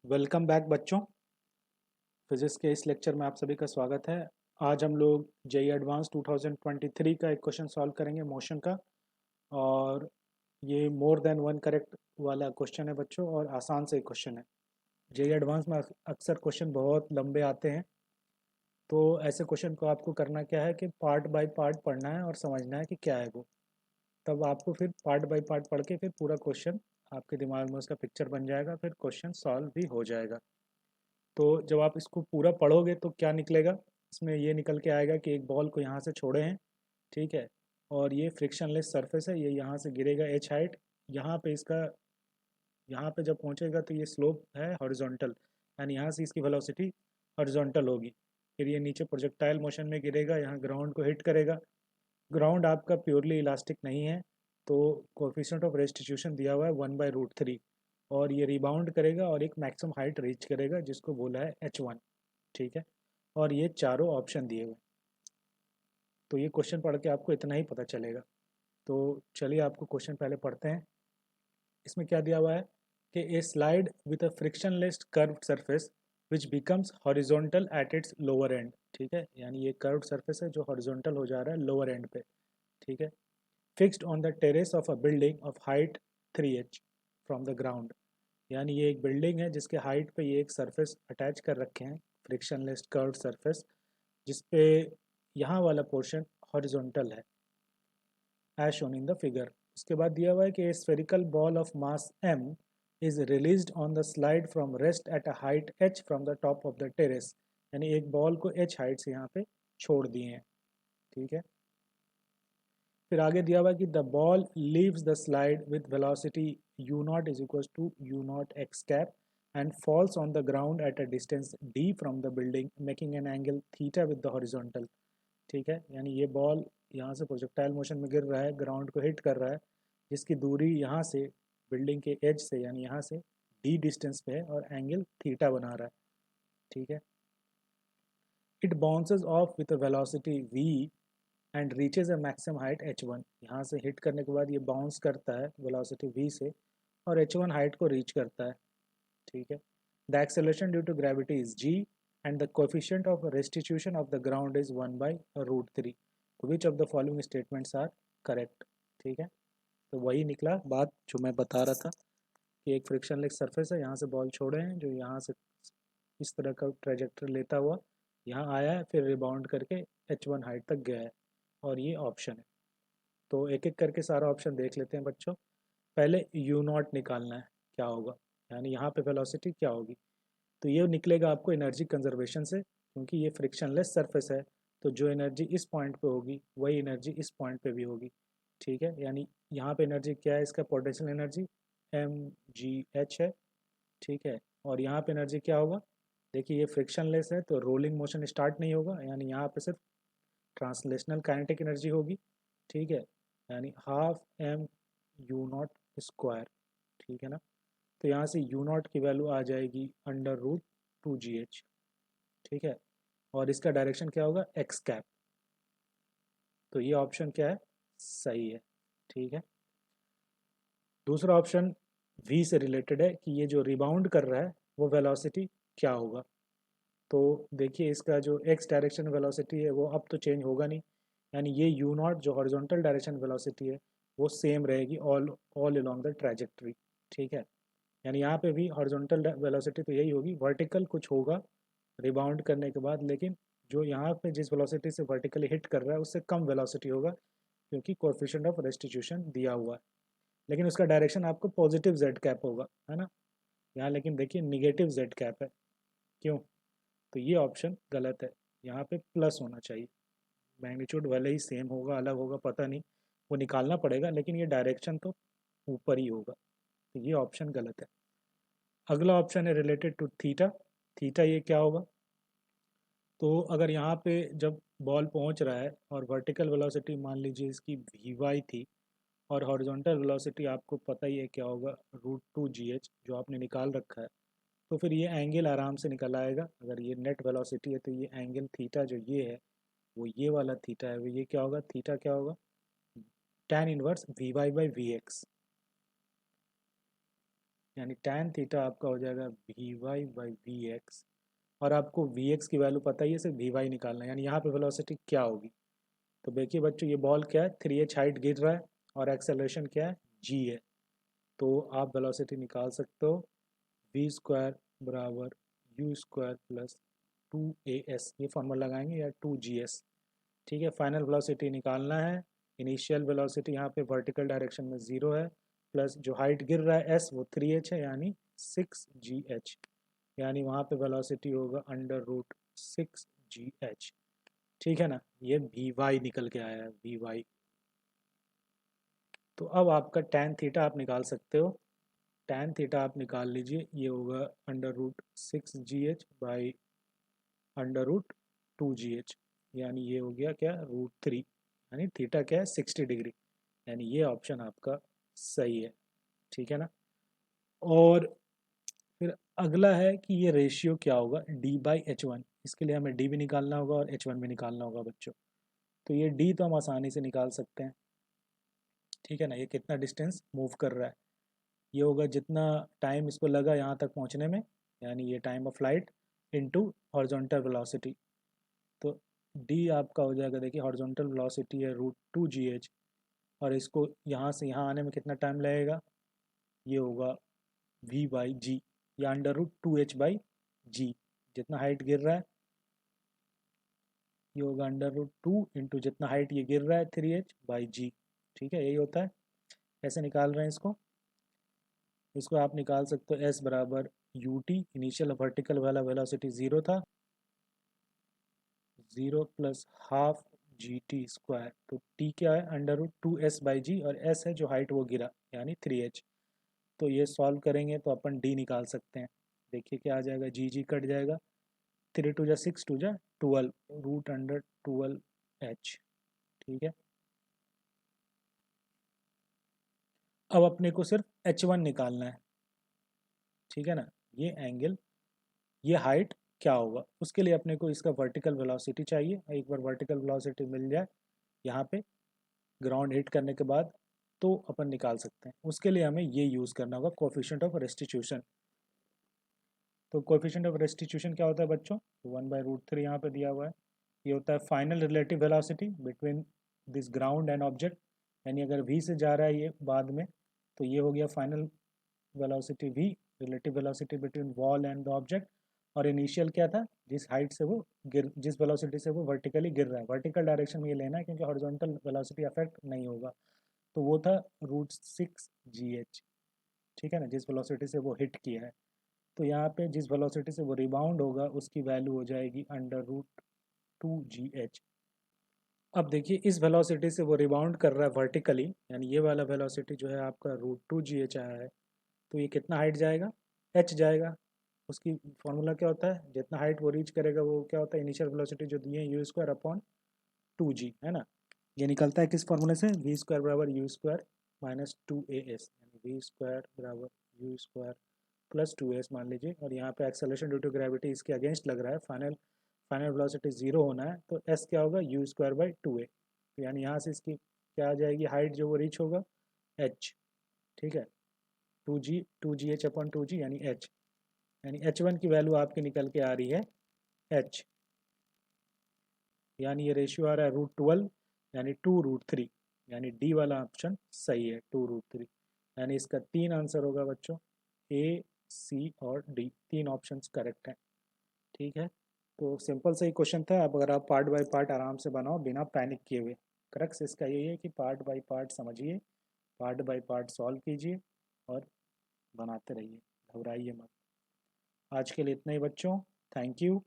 Welcome back बच्चों। Physics के इस लेक्चर में आप सभी का स्वागत है। आज हम लोग जेई एडवांस 2023 का एक क्वेश्चन सॉल्व करेंगे मोशन का। और ये मोर देन वन करेक्ट वाला क्वेश्चन है बच्चों, और आसान से क्वेश्चन है। जेई एडवांस में अक्सर क्वेश्चन बहुत लंबे आते हैं, तो ऐसे क्वेश्चन को आपको करना क्या है कि पार्ट बाय पार्ट पढ़ना है और समझना है कि क्या है वो। तब आपको फिर पार्ट बाय पार्ट पढ़ के फिर पूरा क्वेश्चन आपके दिमाग में उसका पिक्चर बन जाएगा, फिर क्वेश्चन सॉल्व भी हो जाएगा। तो जब आप इसको पूरा पढ़ोगे तो क्या निकलेगा, इसमें ये निकल के आएगा कि एक बॉल को यहाँ से छोड़े हैं, ठीक है। और ये फ्रिक्शनलेस सरफेस है, ये यहाँ से गिरेगा एच हाइट। यहाँ पे इसका, यहाँ पे जब पहुँचेगा तो ये स्लोप है हॉरिजॉन्टल, यानी यहाँ से इसकी वेलोसिटी हॉरिजॉन्टल होगी। फिर ये नीचे प्रोजेक्टाइल मोशन में गिरेगा, यहाँ ग्राउंड को हिट करेगा। ग्राउंड आपका प्योरली इलास्टिक नहीं है, तो कोफिशिएंट ऑफ रेस्टिट्यूशन दिया हुआ है 1/√3। और ये रिबाउंड करेगा और एक मैक्सिमम हाइट रीच करेगा जिसको बोला है h1, ठीक है। और ये चारों ऑप्शन दिए हुए। तो ये क्वेश्चन पढ़ के आपको इतना ही पता चलेगा। तो चलिए आपको क्वेश्चन पहले पढ़ते हैं। इसमें क्या दिया हुआ है कि a slide with a frictionless curved surface which becomes horizontal at its lower end, ठीक है। यानी ये कर्व्ड सरफेस है जो हॉरिजॉन्टल हो जा रहा है लोअर एंड पे, ठीक है। Fixed on the terrace of a building of height 3h from the ground. यानी ये एक बिल्डिंग है जिसके हाइट पे ये एक सरफेस अटैच कर रखे हैं, फ्रिक्शनलेस कर्व्ड सरफेस, जिसपे यहाँ वाला पोर्शन हॉरिजॉन्टल है as shown in the figure. उसके बाद दिया हुआ है कि spherical ball of mass m is released on the slide from rest at a height h from the top of the terrace. यानी एक बॉल को h हाइट से यहाँ पे छोड़ दिए हैं, ठीक है। फिर आगे दिया हुआ है कि the ball leaves the slide with velocity u naught is equal to u naught X cap and falls on the ground at a distance d from the building making an angle theta with the horizontal, ठीक है। यानी ये ball यहाँ से projectile motion में गिर रहा है, ग्राउंड को हिट कर रहा है, जिसकी दूरी यहाँ से बिल्डिंग के एज से यानी यहाँ से d डिस्टेंस पे है और एंगल थीटा बना रहा है, ठीक है। It bounces of with a velocity v and reaches a maximum height h1। यहाँ से हिट करने के बाद ये बाउंस करता है वेलोसिटी v से और h1 हाइट को रीच करता है, ठीक है। The acceleration due to gravity is g and the coefficient of restitution of the ground is 1/√3। तो which of the following statements are correct, ठीक है। तो वही निकला बात जो मैं बता रहा था कि एक फ्रिक्शनलेस सरफेस है, यहाँ से बॉल छोड़े हैं जो यहाँ से इस तरह का ट्रेजेक्टरी लेता हुआ यहाँ आया है, फिर रिबाउंड करके h1 हाइट तक गया है, और ये ऑप्शन है। तो एक एक करके सारा ऑप्शन देख लेते हैं बच्चों। पहले u नॉट निकालना है, क्या होगा, यानी यहाँ पे वेलोसिटी क्या होगी। तो ये निकलेगा आपको एनर्जी कंजर्वेशन से, क्योंकि ये फ्रिक्शनलेस सरफेस है, तो जो एनर्जी इस पॉइंट पे होगी वही एनर्जी इस पॉइंट पे भी होगी, ठीक है। यानी यहाँ पे एनर्जी क्या है, इसका पोटेंशियल एनर्जी mgh है, ठीक है। और यहाँ पे एनर्जी क्या होगा, देखिए ये फ्रिक्शनलेस है तो रोलिंग मोशन स्टार्ट नहीं होगा, यानी यहाँ पे सिर्फ ट्रांसलेशनल काइनेटिक एनर्जी होगी, ठीक है। यानी half m u not square, ठीक है ना। तो यहाँ से u नॉट की वैल्यू आ जाएगी √2gh, ठीक है। और इसका डायरेक्शन क्या होगा, एक्स कैप। तो ये ऑप्शन क्या है, सही है, ठीक है। दूसरा ऑप्शन v से रिलेटेड है कि ये जो रिबाउंड कर रहा है वो वेलोसिटी क्या होगा। तो देखिए इसका जो एक्स डायरेक्शन वेलोसिटी है वो अब तो चेंज होगा नहीं, यानी ये u नॉट जो हॉरिजॉन्टल डायरेक्शन वेलोसिटी है वो सेम रहेगी all all along the trajectory, ठीक है। यानी यहाँ पे भी हॉरिजॉन्टल वेलोसिटी तो यही होगी, वर्टिकल कुछ होगा रिबाउंड करने के बाद, लेकिन जो यहाँ पे जिस वेलोसिटी से वर्टिकली हिट कर रहा है उससे कम वेलोसिटी होगा, क्योंकि कोएफिशिएंट ऑफ रेस्टिट्यूशन दिया हुआ है। लेकिन उसका डायरेक्शन आपको पॉजिटिव जेड कैप होगा, है ना। यहाँ लेकिन देखिए निगेटिव जेड कैप है, क्यों, तो ये ऑप्शन गलत है। यहाँ पे प्लस होना चाहिए, मैग्नीट्यूड भले ही सेम होगा अलग होगा पता नहीं, वो निकालना पड़ेगा, लेकिन ये डायरेक्शन तो ऊपर ही होगा, तो ये ऑप्शन गलत है। अगला ऑप्शन है रिलेटेड टू थीटा। थीटा ये क्या होगा, तो अगर यहाँ पे जब बॉल पहुँच रहा है और वर्टिकल वेलोसिटी मान लीजिए इसकी वी थी, और हॉरिजॉन्टल वेलोसिटी आपको पता ही है क्या होगा, √2gh जो आपने निकाल रखा है, तो फिर ये एंगल आराम से निकल आएगा। अगर ये नेट वेलोसिटी है तो ये एंगल थीटा जो ये है वो ये वाला थीटा है, वो ये क्या होगा, थीटा क्या होगा, tan inverse V Y by V X. यानी tan थीटा आपका हो जाएगा V Y by V X, और आपको वी एक्स की वैल्यू पता ही है, सिर्फ वी वाई निकालना है, यानी यहाँ पे वेलोसिटी क्या होगी। तो देखिए बच्चों, ये बॉल क्या है, 3h हाइट गिर रहा है और एक्सेलरेशन क्या है, g है। तो आप वेलोसिटी निकाल सकते हो वी स्क्वायर बराबर यू स्क्वायर प्लस 2as, ये फॉर्मूला लगाएंगे, या 2gs। ठीक है, फाइनल वेलोसिटी निकालना है। इनिशियल वेलोसिटी यहाँ पे वर्टिकल डायरेक्शन में 0 है, प्लस जो हाइट गिर रहा है s वो 3h है, यानी 6gh, यानी वहाँ पे वेलोसिटी होगा अंडर रूट 6gh। ठीक है ना, ये वी वाई निकल के आया है, वी वाई। तो अब आपका tan थीटा आप निकाल सकते हो। tan थीटा आप निकाल लीजिए, ये होगा under root 6gh by under root 2gh, यानी ये हो गया क्या, √3, यानी थीटा क्या है, 60 डिग्री, यानी ये ऑप्शन आपका सही है। ठीक है ना। और फिर अगला है कि ये रेशियो क्या होगा d/h1, इसके लिए हमें d भी निकालना होगा और h1 भी निकालना होगा बच्चों। तो ये d तो हम आसानी से निकाल सकते हैं। ठीक है ना, ये कितना डिस्टेंस मूव कर रहा है, ये होगा जितना टाइम इसको लगा यहाँ तक पहुँचने में, यानी ये time of flight into horizontal velocity. तो d आपका हो जाएगा, देखिए हॉरिजॉन्टल वेलोसिटी है √2gh, और इसको यहाँ से यहाँ आने में कितना टाइम लगेगा, ये होगा v/g, या अंडर रूट 2h/g, जितना हाइट गिर रहा है ये होगा अंडर रूट 2 इंटू जितना हाइट ये गिर रहा है 3h/g। ठीक है, यही होता है। कैसे निकाल रहे हैं इसको आप निकाल सकते हो s बराबर ut, इनिशियल वर्टिकल वाला वेलोसिटी 0 था, 0 प्लस हाफ GT², तो t क्या है, अंडर रूट 2s/g, और s है जो हाइट वो गिरा, यानी 3h। तो ये सॉल्व करेंगे तो अपन d निकाल सकते हैं। देखिए क्या आ जाएगा, g कट जाएगा, 3 × 2 = 6, 2 × 12, √12h। ठीक है, अब अपने को सिर्फ h1 निकालना है। ठीक है ना, ये एंगल, ये हाइट क्या होगा, उसके लिए अपने को इसका वर्टिकल वेलोसिटी चाहिए। एक बार वर्टिकल वेलोसिटी मिल जाए यहाँ पे ग्राउंड हिट करने के बाद, तो अपन निकाल सकते हैं। उसके लिए हमें ये यूज़ करना होगा कोफिशिएंट ऑफ रेस्टिट्यूशन। तो कोफिशिएंट ऑफ रेस्टिट्यूशन क्या होता है बच्चों, 1/√3 यहाँ पे दिया हुआ है। ये होता है final relative velocity between this ground and object, यानी अगर v से जा रहा है ये बाद में, तो ये हो गया final velocity v, relative velocity between wall and the object. और इनिशियल क्या था, जिस हाइट से वो जिस वेलोसिटी से वो वर्टिकली गिर रहा है, वर्टिकल डायरेक्शन में ये लेना है क्योंकि हॉरिजॉन्टल वेलोसिटी अफेक्ट नहीं होगा। तो वो था √6gh। ठीक है ना, जिस वेलोसिटी से वो हिट किया है। तो यहाँ पे जिस वेलोसिटी से वो रिबाउंड होगा उसकी वैल्यू हो जाएगी अंडर रूट 2gh। अब देखिए इस वेलोसिटी से वो रिबाउंड कर रहा है वर्टिकली, यानी ये वाला वेलोसिटी जो है आपका √2gh आया है, तो ये कितना हाइट जाएगा, h जाएगा। उसकी फॉर्मूला क्या होता है, जितना हाइट वो रीच करेगा वो क्या होता है, इनिशियल वेलोसिटी जो दी है u²/2g, है ना। ये निकलता है किस फॉर्मूले से, v² बराबर u² माइनस 2as, यानी v² बराबर u² प्लस 2s मान लीजिए। और यहाँ पे एक्सेलरेशन ड्यू टू ग्रेविटी इसके अगेंस्ट लग रहा है, फाइनल फाइनल वेलोसिटी 0 होना है, तो s क्या होगा, u²/2a। तो यानी यहाँ से इसकी क्या आ जाएगी हाइट जो वो रीच होगा, h। ठीक है, 2gh/2g यानी h, यानी h1 की वैल्यू आपकी निकल के आ रही है h, यानी ये रेशियो आ रहा है √12, यानी 2√3, यानी डी वाला ऑप्शन सही है, 2√3। यानी इसका 3 आंसर होगा बच्चों, ए, सी और डी, 3 ऑप्शंस करेक्ट हैं। ठीक है, तो सिंपल सा ही क्वेश्चन था। अब अगर आप पार्ट बाय पार्ट आराम से बनाओ बिना पैनिक किए हुए। क्रक्स इसका यही है कि पार्ट बाय पार्ट समझिए, पार्ट बाय पार्ट सॉल्व कीजिए और बनाते रहिए, घबराइए मत। आज के लिए इतना ही बच्चों, थैंक यू।